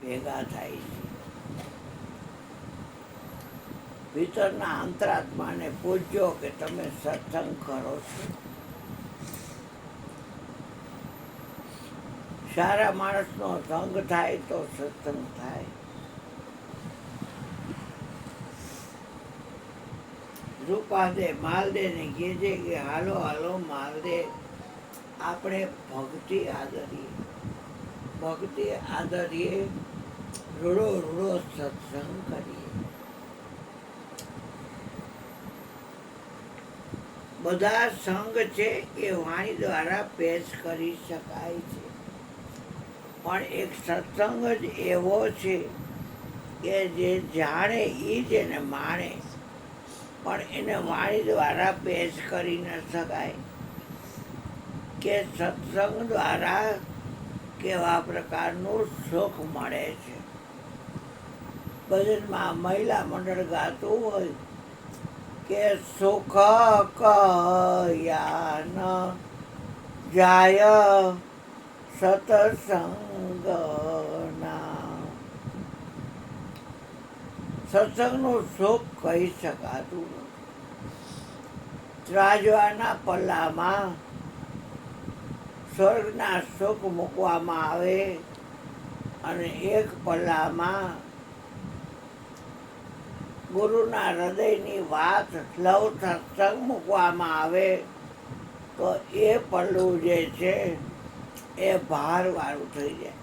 ભેગા થાય છે. ભીતરના અંતરાત્માને પૂછજો કે તમે સત્સંગ કરો છો. સારા માણસનો સંગ થાય તો સત્સંગ થાય. રૂપાદે માલદે ને કહેજે કે હાલો હાલો માલદે, આપણે ભક્તિ આદરીએ, ભક્તિ આદરીએ, રૂડો રૂડો સત્સંગ કરીએ. બધા સંગ છે એ વાણી દ્વારા પેશ કરી શકાય છે, પણ એક સત્સંગ જ એવો છે કે જે જાણે એ જ એને માણે, પણ એને વાણી દ્વારા પેશ કરી ન શકાય. કે સત્સંગ દ્વારા કેવા પ્રકારનું સુખ મળે છે. ભજનમાં મહિલા મંડળ ગાતું હોય કે સુખ કયા ન જાય સત્સંગના. સત્સંગનું સુખ કહી શકાતું નથી. ત્રાજવાના પલ્લામાં સ્વર્ગના સુખ મૂકવામાં આવે અને એક પલ્લામાં ગુરુના હૃદયની વાત લવ સત્સંગ મૂકવામાં આવે તો એ પલ્લું જે છે એ ભારવાળું થઈ જાય.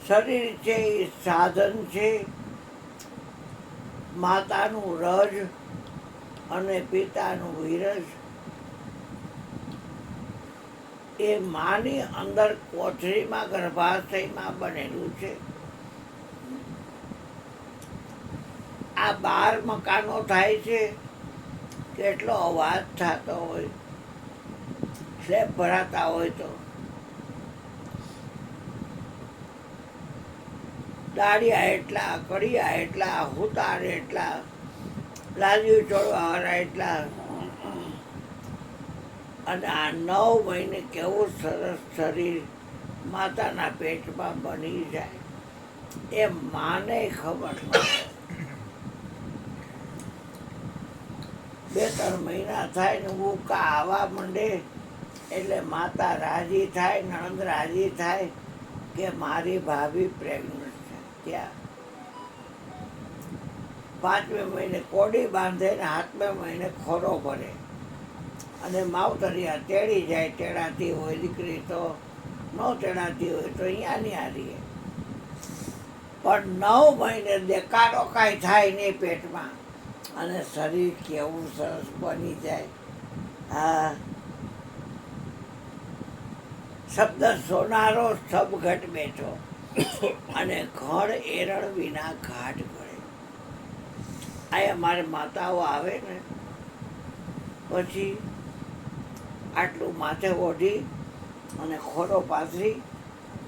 શરીર છે એ સાધન છે. માતાનું રજ અને પિતાનું વિરજ એ માની અંદર કોથળીમાં ગર્ભાશયમાં બનેલું છે. આ 12 મકાનો થાય છે. કેટલો અવાજ થતો હોય, સ્લેબ ભરાતા હોય તો દાળિયા એટલા, કડિયા એટલા, હુતાર એટલા, લાદીઓ ચોળવાવાળા એટલા, અને આ 9 મહિને કેવું સરસ શરીર માતાના પેટમાં બની જાય એ માને ખબર ન. 2-3 મહિના થાય ને ઉકા આવવા માંડે એટલે માતા રાજી થાય, નણંદ રાજી થાય કે મારી ભાભી પ્રેગ્નન્ટ છે. ત્યાં 5મે મહિને કોડી બાંધે ને 7મે મહિને ખોરો ભરે અને માવતરિયા તેડી જાય. તેડાતી હોય દીકરી તો ન તેડાતી હોય તો અહીંયા ને આ રહીએ. પણ 9 મહિને દેકારો કાંઈ થાય નહીં પેટમાં અને શરીર કેવું સરસ બની જાય. હા, શબ્દ સોનારો સબ ઘટ બેઠો અને ઘર એરણ વિના ઘાટ ઘડે. અહીંયા મારે માતાઓ આવે ને પછી આટલું માથે ઓઢી અને ખોરો પાથરી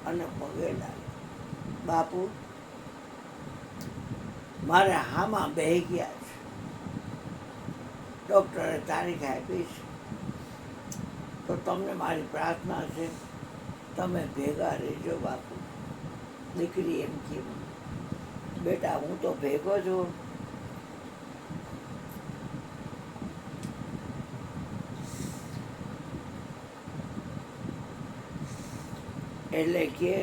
અને પગે લાગે, બાપુ મારે હામાં બેહી ગયા છે, ડૉક્ટરે તારીખ આપી છે, તો તમને મારી પ્રાર્થના છે તમે ભેગા રહેજો બાપુ. દીકરી એમ કે બેટા હું તો ભેગો છું. એટલે કે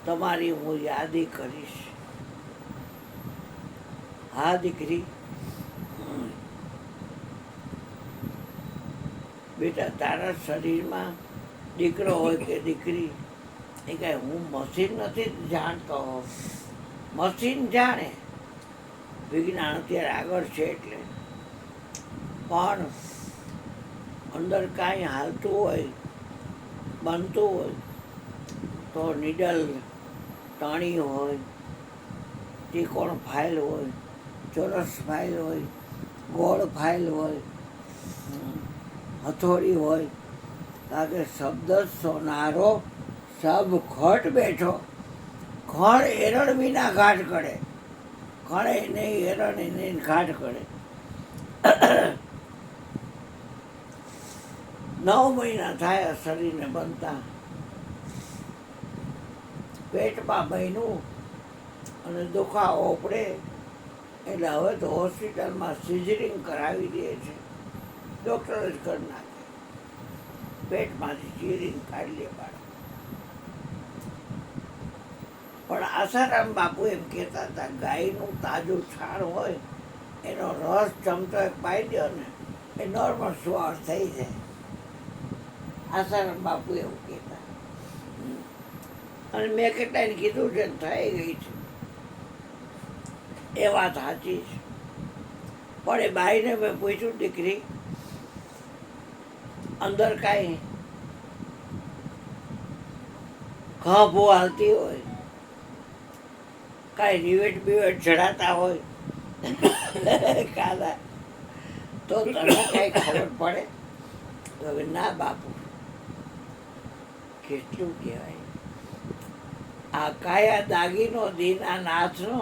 તમારી હું યાદી કરીશ. હા દીકરી, બેટા તારા શરીરમાં દીકરો હોય કે દીકરી એ કાંઈ હું મશીન નથી જાણતો. મશીન જાણે, વિજ્ઞાન અત્યારે આગળ છે એટલે, પણ અંદર કાંઈ હાલતું હોય, બનતું હોય તો નીડલ ટણી હોય, ત્રિકોણ ફાઇલ હોય, ચોરસ ફાઇલ હોય, ગોળ ફાઇલ હોય, હથોડી હોય. કારણ કે શબ્દ સોનારો સબ ઘટ બેઠો. ઘણ એરણ વિના ઘાટ કરે, ઘણે નહીં એરણ નહીં ઘાટ કરે. 9 મહિના થાય શરીરને બનતા, પેટમાં બન્યું અને દુખાવો પડે એટલે હવે તો હોસ્પિટલમાં સિઝરિંગ કરાવી દે છે. ડૉક્ટર જ કરી નાખે, પેટમાંથી ચીરીને કાઢી લે બાળક. પણ આસારામ બાપુ એમ કહેતા હતા, ગાયનું તાજું છાણ હોય એનો રસ ચમચો એક પાઈ દો ને એ નોર્મલ શ્વાસ થઈ જાય. આસારામ બાપુ એવું કહેતા. અને મેં કેટલાને કીધું છે, થઈ ગઈ છે. એ વાત સાચી છે. પણ એ બાઈને મેં પૂછ્યું, દીકરી અંદર કાંઈ ઘા ભૂ હાલતી હોય, કાંઈ રિવેટ બિવેટ ચડાતા હોય કાલા, તો તને કાંઈ ખબર પડે? તો હવે ના બાપુ, કેટલું કહેવાય, આ કાયા દાગીનો દીના નાથનો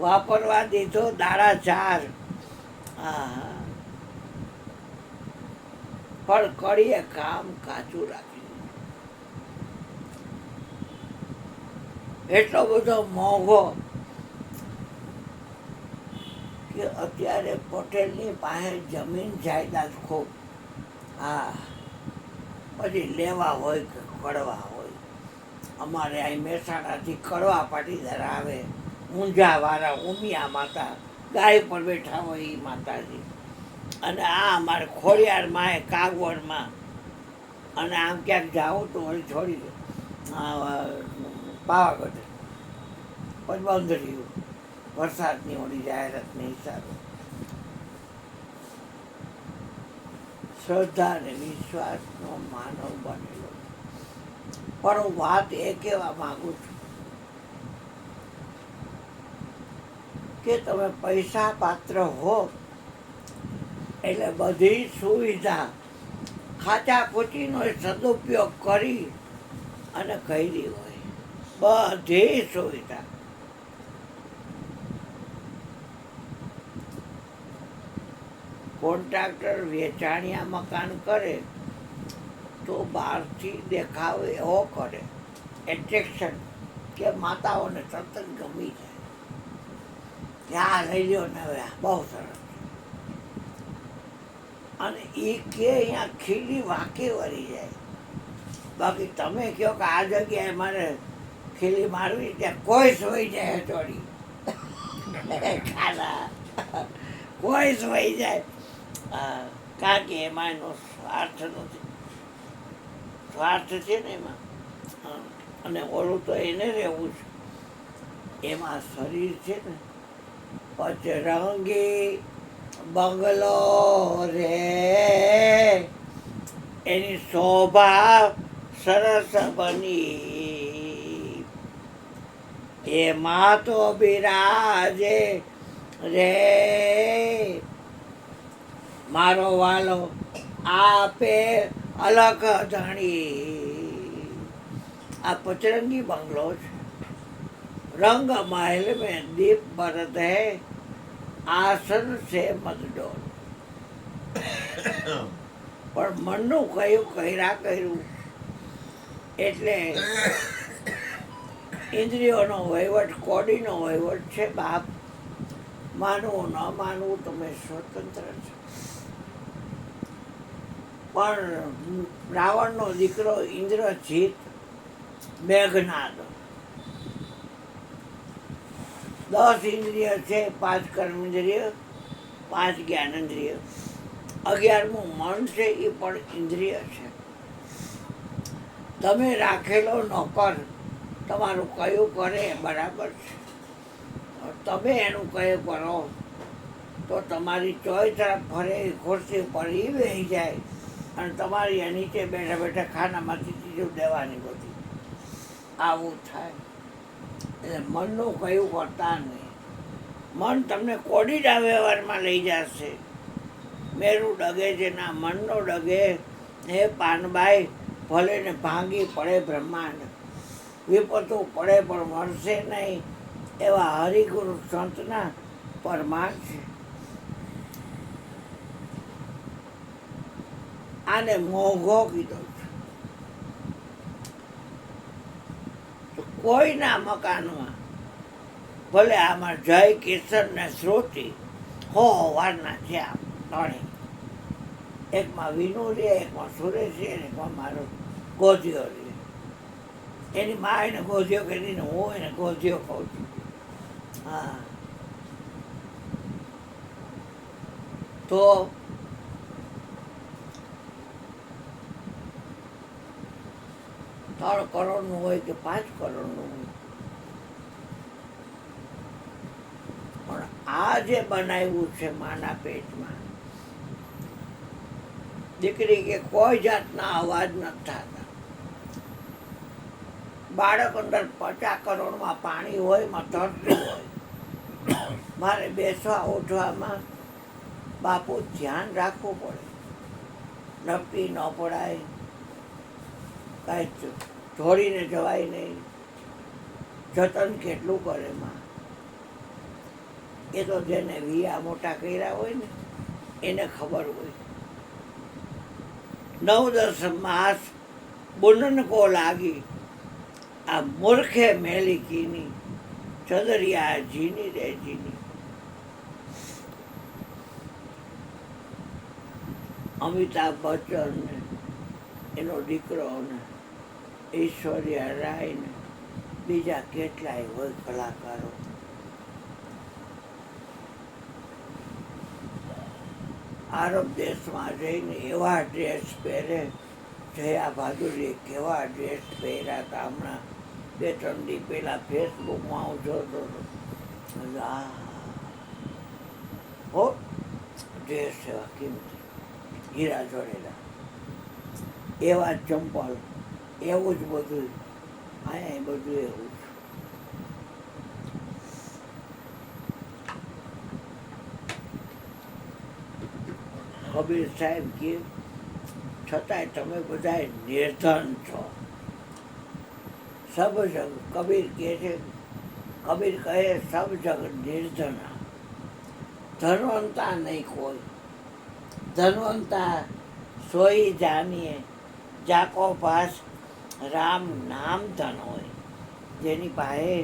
વાપરવા દીધો દાડા 4. હા, પણ કડીએ કામ કાચું રાખી. એટલો બધો મોંઘો કે અત્યારે પટેલની પાસે જમીન જાયદાદ ખૂબ. હા, પછી લેવા હોય કે કડવા હોય. અમારે અહીં મહેસાણાથી કડવા પાટીદાર આવે, ઊંઝાવાળા ઉમિયા માતા, ગાય પર બેઠા હોય એ માતાજી. અને આ અમારે ખોડિયારમાં એ કાગવડમાં, અને આમ ક્યાંક જાઓ તો વળી છોડી દે પાવાગઢ. પણ બંધ રહ્યું વરસાદની ઓલી જાહેરાતની હિસાબે. શ્રદ્ધા અને વિશ્વાસનો માનવ બનેલો. પણ હું વાત એ કહેવા માંગુ છું કે તમે પૈસા પાત્ર હો એટલે બધી સુવિધા ખાચા ખૂચીનો સદુપયોગ કરી અને કરી હોય, બધી સુવિધા. કોન્ટ્રાક્ટર વેચાણિયા મકાન કરે તો બહારથી દેખાવ એવો કરે, એટ્રેક્શન, કે માતાઓને તરત જ ગમી જાય, ત્યાં લઈ લ્યો ને હવે બહુ સરસ. અને એ કે અહીંયા ખીલી વાંકી વળી જાય. બાકી તમે કહો કે આ જગ્યાએ મારે ખીલી મારવી, ત્યાં કોઈ સોઈ જાય ચોરી ખાલા, કોઈ સોઈ જાય. કારણ કે એમાં એનો સ્વાર્થ નથી, સ્વાર્થ છે ને એમાં. અને ઓલું તો એને રહેવું છે, એમાં શરીર છે ને પચરંગી બંગલો રે, એની શોભા સરસ બની, એમાં તો બિરાજે રે મારો વાલો આપે અલગ ધણી. આ પચરંગી બંગલો છે. રંગ महल में दीप बरत है, આસન છે મતડોલ. પણ મનનું કર્યું એટલે ઇન્દ્રિયોનો વહીવટ, કોડીનો વહીવટ છે બાપ. માનવું ન માનવું તમે સ્વતંત્ર છો. પણ રાવણનો દીકરો ઇન્દ્રજીત, મેઘનાદ, 10 ઇન્દ્રિય છે, 5 કર્મેન્દ્રિય, 5 જ્ઞાનેન્દ્રિય, 11મું મન છે, એ પણ ઇન્દ્રિય છે. તમે રાખેલો નોકર તમારું કયું કરે બરાબર છે. તમે એનું કયું કરો તો તમારી ચોઈ તરફ ફરે, ખુરશી પર એ બેસી જાય અને તમારી નીચે બેઠા બેઠા ખાનામાંથી ચીજો દેવાની બધી. આવું થાય. એટલે મનનું કયું કરતા નહીં. મન તમને કોડીના વ્યવહારમાં લઈ જશે. મેરું ડગે છે ના મનનો ડગે, હે પાનબાઈ, ભલે ને ભાંગી પડે બ્રહ્માંડ, વિપતું પડે પણ મળશે નહીં, એવા હરિગુરુ સંતના પરમાન છે. આને મોંઘો કીધો છે. તો કોઈના મકાનમાં ભલે આમાં જય કિશન ને શ્રુતિ વારના છે આમ ત્રણે, એકમાં વિનુ રે, એકમાં સુરેશ રે, એકમાં મારો ગોધિયો રે. એની મા એને ગોધિયો કરી ને હું એને ગોધિયો કહું છું. હા, તો 3 કરોડનું હોય કે 5 કરોડનું હોય, પણ આ જે બનાવ્યું છે માના પેટમાં, દીકરી કે કોઈ જાતના અવાજ નથી થતા. બાળક અંદર 50 કરોડમાં પાણી હોય, માં તરતું હોય. મારે બેસવા ઉઠવામાં બાપુ ધ્યાન રાખવું પડે, નપી ન પડાય, કાંઈ ઢોળીને જવાય નહીં. જતન કેટલું કરે માં, એ તો જેને વિયા મોટા કર્યા હોય ને એને ખબર હોય. 9-10 માસ બુનન કો લાગી, આ મૂર્ખે મેલી કીની, ચદરિયા જીની રે જીની. અમિતાભ બચ્ચન ને એનો દીકરો ને ઐશ્વર્યા રાય ને બીજા કેટલાય હોય કલાકારો. આરબ દેશમાં જઈને એવા ડ્રેસ પહેરે. જયા બહાદુરીએ કેવા ડ્રેસ પહેર્યા હતા હમણાં 2-3 દી પહેલા ફેસબુકમાં હું જોતો હતો. હો ડ્રેસ એવા કિંમતી, હીરા જોડેલા, એવા ચંપલ, એવું જ બધું. અહીંયા બધું એવું જ. કબીર સાહેબ કે છતાંય તમે બધા નિર્ધન છો. સબ જગ, કબીર કહે છે, કબીર કહે સબ જગ નિર્ધના, ધનવંતા નહીં કોઈ. ધનવંતા સોઈ જાનીએ જાકો પાસ રામ નામ ધન હોય. જેની પાસે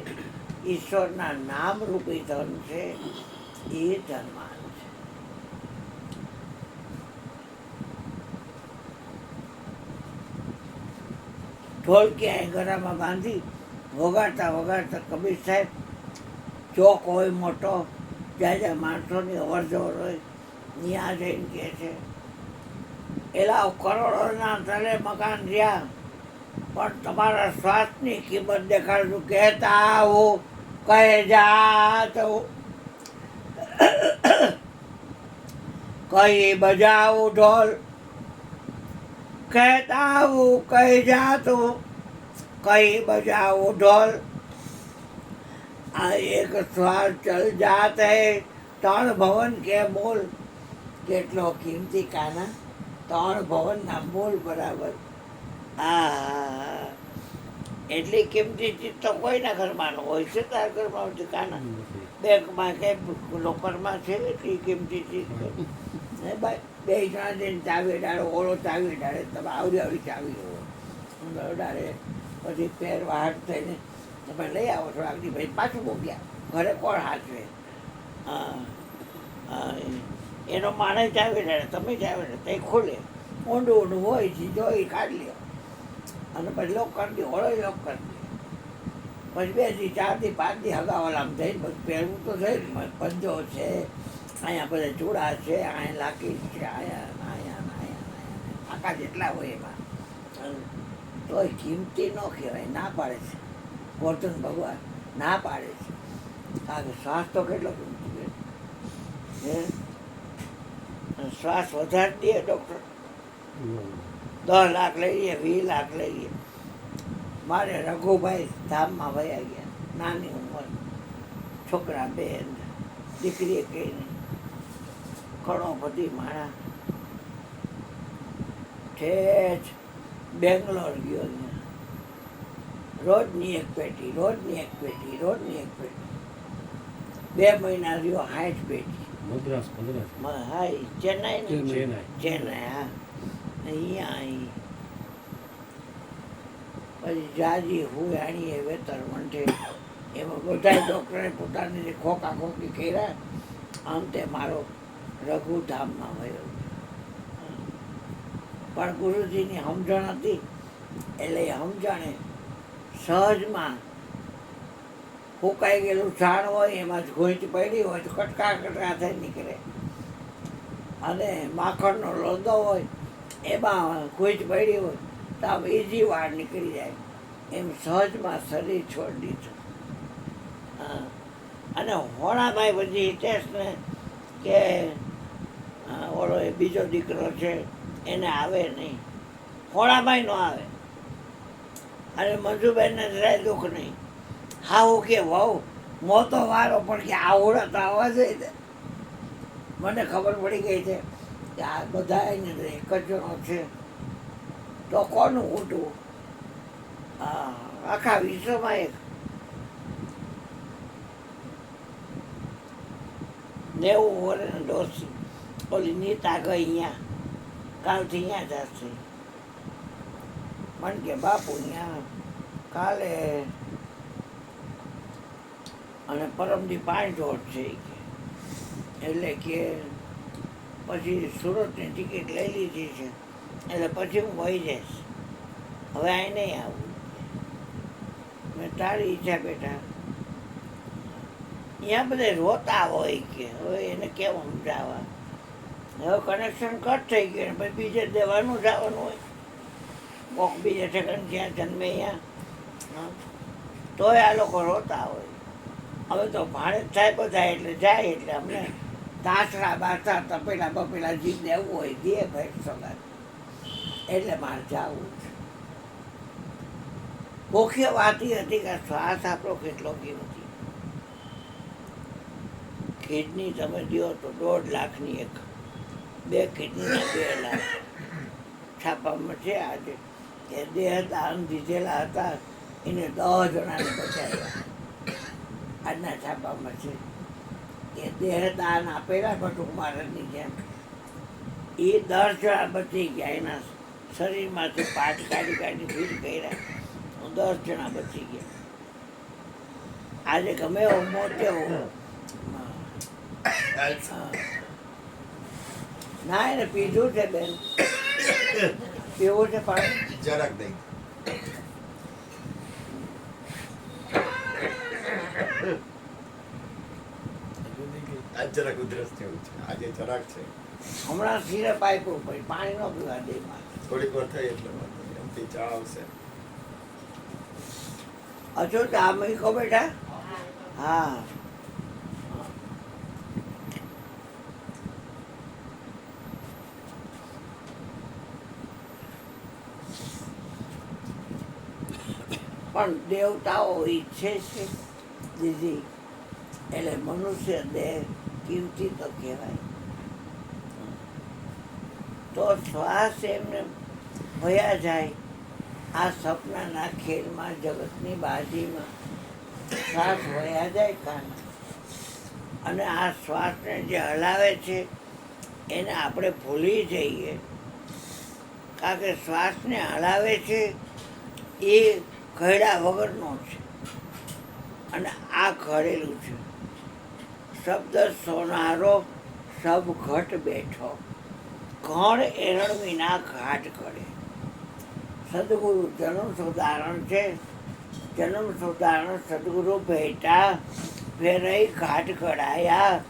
ઈશ્વરના નામ રૂપી ધન છે એ ધનવાન છે. ઢોલકી અહીં ગળામાં બાંધી વગાડતા વગાડતા કબીર સાહેબ ચોક હોય મોટો, જ્યાં જ્યાં માણસોની અવર જવર હોય, ત્યાં જઈને કહે છે, એલા કરોડોના તલે મકાન રહ્યા, પણ તમારા શ્વાસની કિંમત દેખાડું. કહેતા હું કહે જાત કઈ બજાવું ઢોલ, કહેતા હું કઈ જાતું કઈ બજાવું ઢોલ. આ એક શ્વાસ ચલ જાત હૈ 3 ભવન કે મોલ. કેટલો કિંમતી કાના, 3 ભવનના મોલ બરાબર. આ એટલી કિંમતી ચીજ તો કોઈના ઘરમાં ન હોય છે. તાર ઘરમાં હોય કાના, બેંકમાં કે લોકરમાં છે એટલી કિંમતી ચીજ. ભાઈ 2 જણા જઈને ચાવી ડાળો, ઓળો ચાવી ડાળે, તમે આવડી ચાવી હોય ડાળે, પછી પેર વાહટ થઈને તમે લઈ આવો છો આગળ, ભાઈ પાછું બોગ્યા ઘરે કોણ હાચવે? એનો માણસ ચાવી ડાળે, તમે ચાવી ડાળે, તે ખોલે, ઊંડું ઊંડું હોય છે, જોઈ કાઢી લ્યો અને પછી લોક કરી દે, ઓળો લોક કરી દે. પછી 2 દી 4 દી 5 દી હગાવાલામાં જઈને બધું પહેરવું તો થઈ. પંજો છે, અહીંયા બધા ચૂડા છે, અહીંયા લાકી છે, અહીંયા અહીંયા અહીંયા આખા જેટલા હોય એમાં. તોય કિંમતી ન કહેવાય, ના પાડે છે ગોર્ધન ભગવાન, ના પાડે છે. કારણ કે શ્વાસ તો કેટલો કિંમતી છે. શ્વાસ વધારી દે ડૉક્ટર, 10 લાખ લઈએ, 20 લાખ લઈએ. મારે રઘુભાઈ ધામમાં વયા ગયા, નાની ઉંમર, છોકરા 2, દીકરીએ કહીને ઘણો બધી માણા ઠેઠ બેંગ્લોર ગયો. રોજની એક પેટી, રોજની એક પેટી, રોજની એક પેટી. 2 મહિના રહ્યો 60 પેટી. હા ચેન્નાઈ, હા અહીંયા અહીં પછી જાજી હુયાણીએ વેતર મંઠે એમાં બધા ડૉક્ટરે પોતાની જે ખોખા ખોખી કર્યા આમ તે મારો રઘુધામમાં વયો પણ ગુરુજીની સમજણ હતી એટલે એ સમજણે સહજમાં ફૂંકાઈ ગયેલું ઝાડ હોય એમાં જ ઘોંચ પડી હોય તો કટકા કટકા થઈ નીકળે અને માખણનો લોદો હોય એમાં ઘોંચ પડી હોય તો આમ ઇઝી વાર નીકળી જાય એમ સહજમાં શરીર છોડી દીધું. અને હોણાભાઈ પછી હિતેશને કે ઓલો એ બીજો દીકરો છે એને આવે નહીં, હોણાભાઈ નો આવે અને મંજુબેનને જરાય દુઃખ નહીં. હા હું કે વહુ મોતો વારો પણ કે આવડે તો આવવા જોઈએ. મને ખબર પડી ગઈ છે કે આ બધા એને એક જ જણો છે તો કોનું ઉઠવું આખા વિશ્વમાં એક 90 વર્ષની ડોસી ઓલી નીતા ગઈ અહીંયા કાલથી અહીંયા જશે. મને કે બાપુ અહીંયા કાલે અને પરમદી 5 જોડ છે એટલે કે પછી સુરતની ટિકિટ લઈ લીધી છે એટલે પછી હું વહી જઈશ, હવે અહીં નહીં આવું. મેં તારી ઈચ્છા બેટા. અહીંયા બધે રોતા હોય કે હવે એને કેવું સમજાવવા, હવે કનેક્શન કટ થઈ ગયું પછી બીજે દેવાનું જવાનું હોય કોક બીજે ઠેકાણે જ્યાં જન્મે અહીંયા તોય આ લોકો રોતા હોય. હવે તો ભાડે થાય બધા એટલે જાય એટલે અમને દાસરા બાસરા તપેલા બપેલા જી દેવું હોય દે ભાઈ સગાત એટલે મારે જવું છે. મુખ્ય વાત એ હતી કે શ્વાસ આપણો કેટલો કિંમતી. કિડની તમે દો તો 1.5 લાખની એક, 2 કિડનીના 2 લાખ છાપામાં છે. આજે કે દેહદાન દીધેલા હતા એને 10 જણાને બચાવ્યા. આજના છાપામાં છે કે દેહદાન આપેલા ભટુકમારની જેમ એ 10 જણા બચી ગયા. એના શરીરમાંથી પાટ કાઢી કાઢી ફીટ કર્યા 10 જણા બચી ગયા. આજે ગમે એવો મોતે ના એને પીધું છે બેન, પીવું છે પાણી જરાક દઈ. આજ જરાક ઉધરસ જેવું છે, આજે જરાક છે. હમણાં સિરપ આપ્યું પછી પાણી ન પીવા દે. થોડીક વાર થઈ એટલે એમથી ચા આવશે. અચો ચા મૂકો બેટા. હા પણ દેવતાઓ ઈચ્છે છે દીદી એટલે મનુષ્ય દેહ કિંમતી તો કહેવાય. તો શ્વાસ એમને વયા જાય આ સપનાના ખેલમાં જગતની બાજીમાં શ્વાસ વયા જાય કાના અને આ શ્વાસને જે હલાવે છે એને આપણે ભૂલી જઈએ. કારણ કે શ્વાસને હલાવે છે એ ઘડા વગરનો છે અને આ ઘડેલું છે. શબ્દ સોનારો સબ ઘટ બેઠો, ઘણ એરણ વિના ઘાટ કરે. સદગુરુ જન્મ સુધારણ છે, જન્મ સુધારણ સદગુરુ ભેટા ફેરઈ ઘાટ કઢાયા,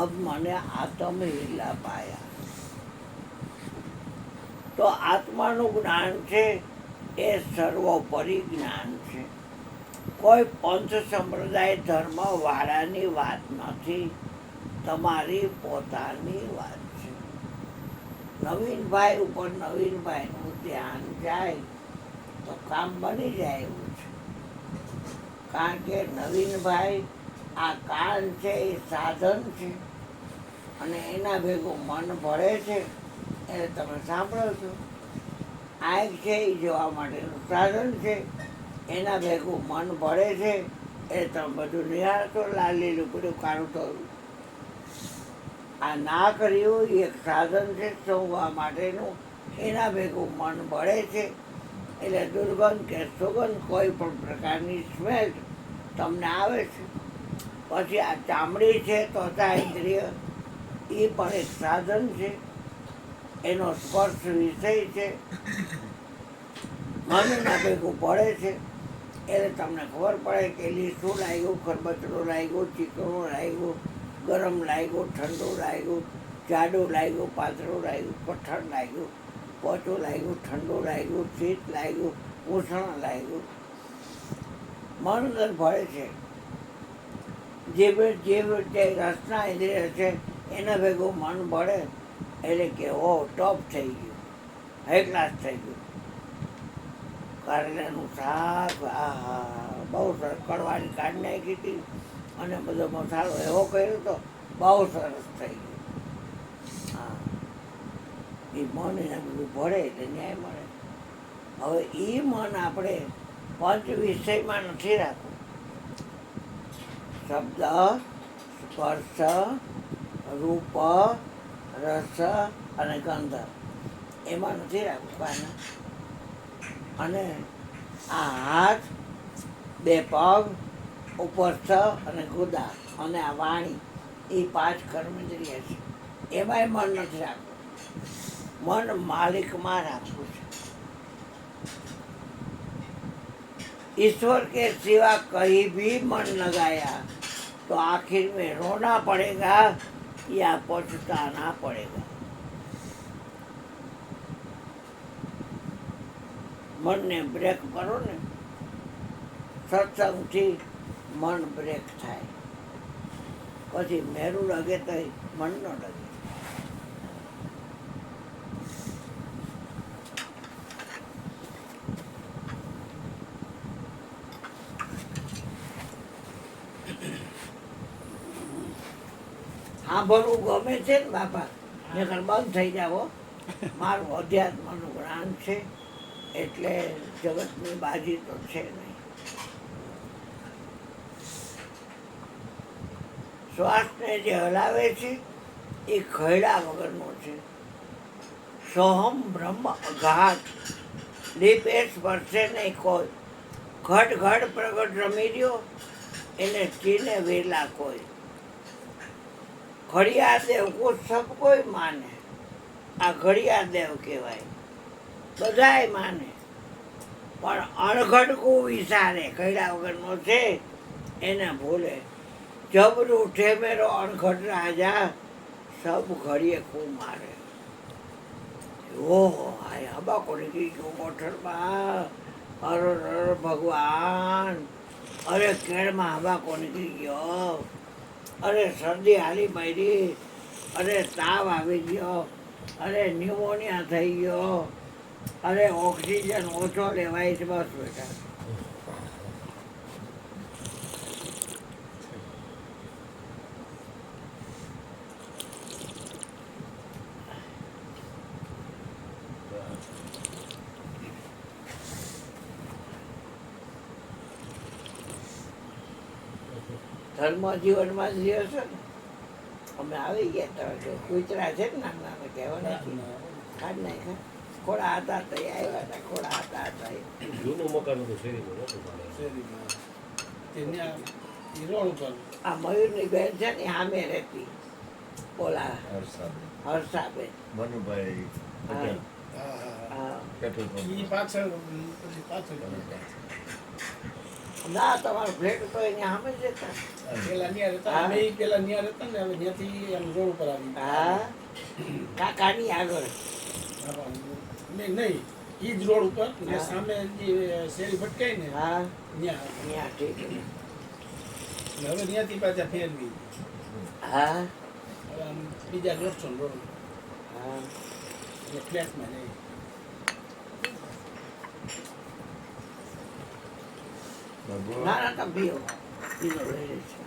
અબ મને આત્મ હિલા પાયા. તો આત્માનું જ્ઞાન છે એ સર્વોપરી જ્ઞાન છે. કોઈ પંથ સંપ્રદાય ધર્મ વાળાની વાત નથી, તમારી પોતાની વાત છે. નવીનભાઈ ઉપર નવીનભાઈનું ધ્યાન જાય તો કામ બની જાય એવું છે. કારણ કે નવીનભાઈ આ કાન છે એ સાધન છે અને એના ભેગું મન ભળે છે એટલે તમે સાંભળો છો. આંખ છે એ જોવા માટેનું સાધન છે, એના ભેગું મન ભળે છે એટલે તમે બધું નિહાળશો. લાલ લીલું બધું કાળું થયું. આ ના કર્યું એક સાધન છે સૌવા માટેનું એના ભેગું મન બળે છે. એટલે દુર્ગંધ કે સુગંધ કોઈ પણ પ્રકારની સ્મેલ તમને આવે છે. પછી આ ચામડી છે ત્વચા ઇન્દ્રિય, એ પણ એક સાધન છે, એનો સ્પર્શ વિષય છે, મનના ભેગું પડે છે એટલે તમને ખબર પડે કે લીસું લાગ્યું, ખરબચડું લાગ્યું, ચીકણું લાગ્યું, ગરમ લાગ્યું, ઠંડુ લાગ્યું, જાડું લાગ્યું, પાતળું લાગ્યું, કઠણ લાગ્યું, પોચું લાગ્યું, ઠંડુ લાગ્યું, શીત લાગ્યું, ઉષ્ણ લાગ્યું. મન અંદર ભળે છે. જે રસના ઇન્દ્રિય છે એના ભેગું મન ભળે એટલે કે ઓ ટોપ થઈ ગયું, હાઈ ક્લાસ થઈ ગયું. કારેલાનું શાક, આહા બહુ સરસ, કડવાની કાઢી નાખી હતી અને બધો મસાલો એવો કર્યો તો બહુ સરસ થઈ ગયું. હા, એ મન એના બધું ભળે એટલે ન્યાય મળે. હવે એ મન આપણે પંચ વિષયમાં નથી રાખવું. શબ્દ, સ્પર્શ, રૂપ, રસ અને ગંધ એમાં નથી રાખવું. અને આ હાથ, બે પગ, ઉપસ્થ અને ગુદા અને આ વાણી, એ 5 કર્મેન્દ્રિય છે. એમાંય મન નથી રાખવું. મન માલિકમાં રાખવું છે. ईश्वर के सिवा कहीं भी मन लगाया तो आखिर में रोना पड़ेगा या पछताना पड़ेगा. મનને બ્રેક કરો ને, સત્સંગથી મન બ્રેક થાય. પછી મેરું લગે તો મન ન લગે. સાંભળવું ગમે છે ને બાપા, નકર બંધ થઈ જાવ. મારું અધ્યાત્મનું જ્ઞાન છે એટલે જગતની બાજી તો છે નહીં. શ્વાસને જે હલાવે છે એ ખયડા વગરનો છે. સોહમ બ્રહ્મ અઘાત, લીપ એ સ્પર્શે નહીં કોઈ. ઘટ ઘટ પ્રગટ રમી રહ્યો એને ચીને વેલા કોઈ. ઘડિયા દેવ કો સબ કોઈ માને. આ ઘડિયા દેવ કહેવાય, બધાય માને. પણ અણઘડકું વિચારે કૈડા વગરનો છે એને ભૂલે. જબરું ઠેમેરો અણઘડ રાજા, સબ ઘડીએ ખૂબ મારે. ઓહો, આ હબા કોની કીધું ગોઠણમાં. અરે ભગવાન, અરે કેળમાં હબા કોની કીધી ગયો. અરે શરદી હાલી મારી, અરે તાવ આવી ગયો, અરે ન્યુમોનિયા થઈ ગયો, અરે ઓક્સિજન ઓછો લેવાય છે. બસ બેટા, ધર્મ જીવનમાં જે હશે ને, અમે આવી ગયા તમે કૂતરા છે ને નાના નાના કહેવા નથી, ખાડ નાખ્યા. ખોડા હતા તો આવ્યા હતા, ખોડા હતા તો જૂનું મકાન હતું શેરીમાં નહોતું આ મયુરની બેન છે ને સામે રહેતી, ઓલા હર્ષાબેન, મનુભાઈ હા હા. ના, તમારો ફ્લેટ તો અહીંયા સામે જ હતા. હા, કાકાની આગળ. નહીં, ઈ જ રોડ ઉપર ને સામે જે શેરી ભટકાય ને હા, ત્યાં ત્યાં ઠીક. હવે ત્યાંથી પાછા ફેરવી હા હવે આમ બીજા દોઢસો રોડ હા. એટલે ફ્લેટમાં નહીં. ના ના, તમે પીઓ, પીઓ લઈ લે છે.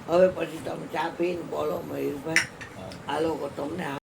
હવે પછી તમે ચા પીને બોલો મયુરભાઈ, આ લોકો તમને